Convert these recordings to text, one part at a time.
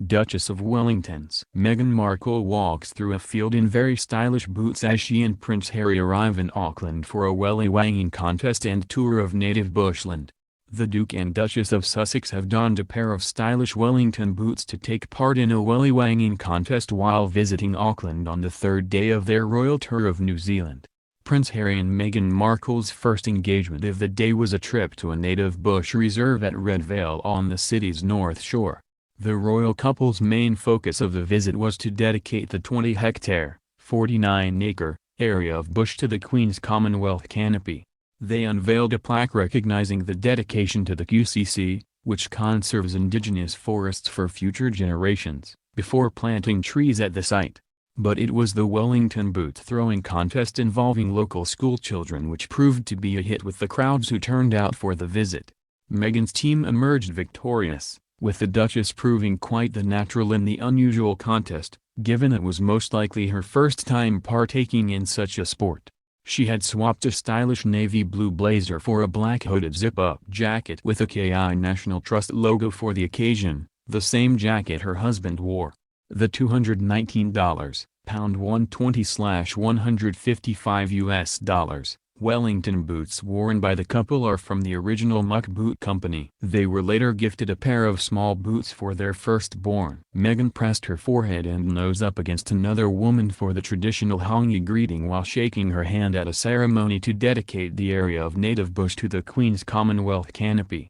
Duchess of Wellington's Meghan Markle walks through a field in very stylish boots as she and Prince Harry arrive in Auckland for a welly-wanging contest and tour of native bushland. The Duke and Duchess of Sussex have donned a pair of stylish Wellington boots to take part in a welly-wanging contest while visiting Auckland on the third day of their royal tour of New Zealand. Prince Harry and Meghan Markle's first engagement of the day was a trip to a native bush reserve at Red Vale on the city's north shore. The royal couple's main focus of the visit was to dedicate the 20-hectare, 49-acre, area of bush to the Queen's Commonwealth canopy. They unveiled a plaque recognizing the dedication to the QCC, which conserves indigenous forests for future generations, before planting trees at the site. But it was the Wellington boot throwing contest involving local schoolchildren which proved to be a hit with the crowds who turned out for the visit. Meghan's team emerged victorious, with the Duchess proving quite the natural in the unusual contest, given it was most likely her first time partaking in such a sport. She had swapped a stylish navy blue blazer for a black hooded zip-up jacket with a KI National Trust logo for the occasion, the same jacket her husband wore. The $219, pound $120/$155 Wellington boots worn by the couple are from the original Muck Boot Company. They were later gifted a pair of small boots for their firstborn. Meghan pressed her forehead and nose up against another woman for the traditional hongi greeting while shaking her hand at a ceremony to dedicate the area of native bush to the Queen's Commonwealth canopy.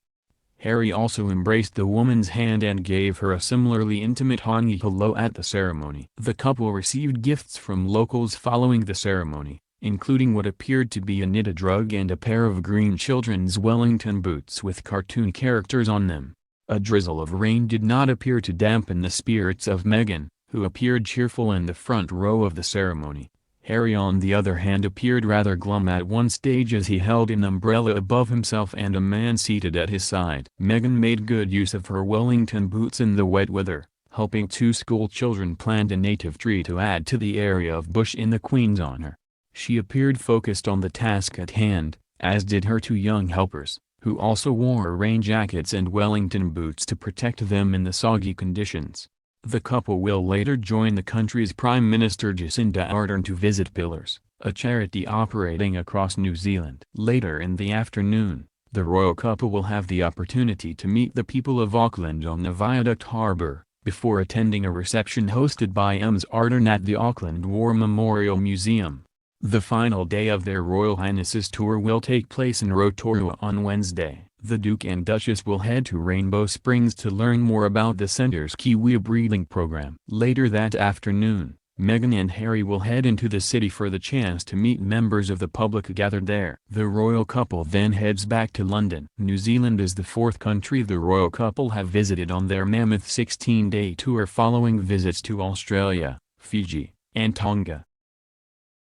Harry also embraced the woman's hand and gave her a similarly intimate hongi hello at the ceremony. The couple received gifts from locals following the ceremony, including what appeared to be a knitted rug and a pair of green children's Wellington boots with cartoon characters on them. A drizzle of rain did not appear to dampen the spirits of Meghan, who appeared cheerful in the front row of the ceremony. Harry on the other hand appeared rather glum at one stage as he held an umbrella above himself and a man seated at his side. Meghan made good use of her Wellington boots in the wet weather, helping two school children plant a native tree to add to the area of bush in the Queen's honor. She appeared focused on the task at hand, as did her two young helpers, who also wore rain jackets and Wellington boots to protect them in the soggy conditions. The couple will later join the country's Prime Minister Jacinda Ardern to visit Pillars, a charity operating across New Zealand. Later in the afternoon, the royal couple will have the opportunity to meet the people of Auckland on the Viaduct Harbour, before attending a reception hosted by Ms Ardern at the Auckland War Memorial Museum. The final day of their Royal Highnesses tour will take place in Rotorua on Wednesday. The Duke and Duchess will head to Rainbow Springs to learn more about the center's kiwi breeding program. Later that afternoon, Meghan and Harry will head into the city for the chance to meet members of the public gathered there. The royal couple then heads back to London. New Zealand is the fourth country the royal couple have visited on their mammoth 16-day tour following visits to Australia, Fiji, and Tonga.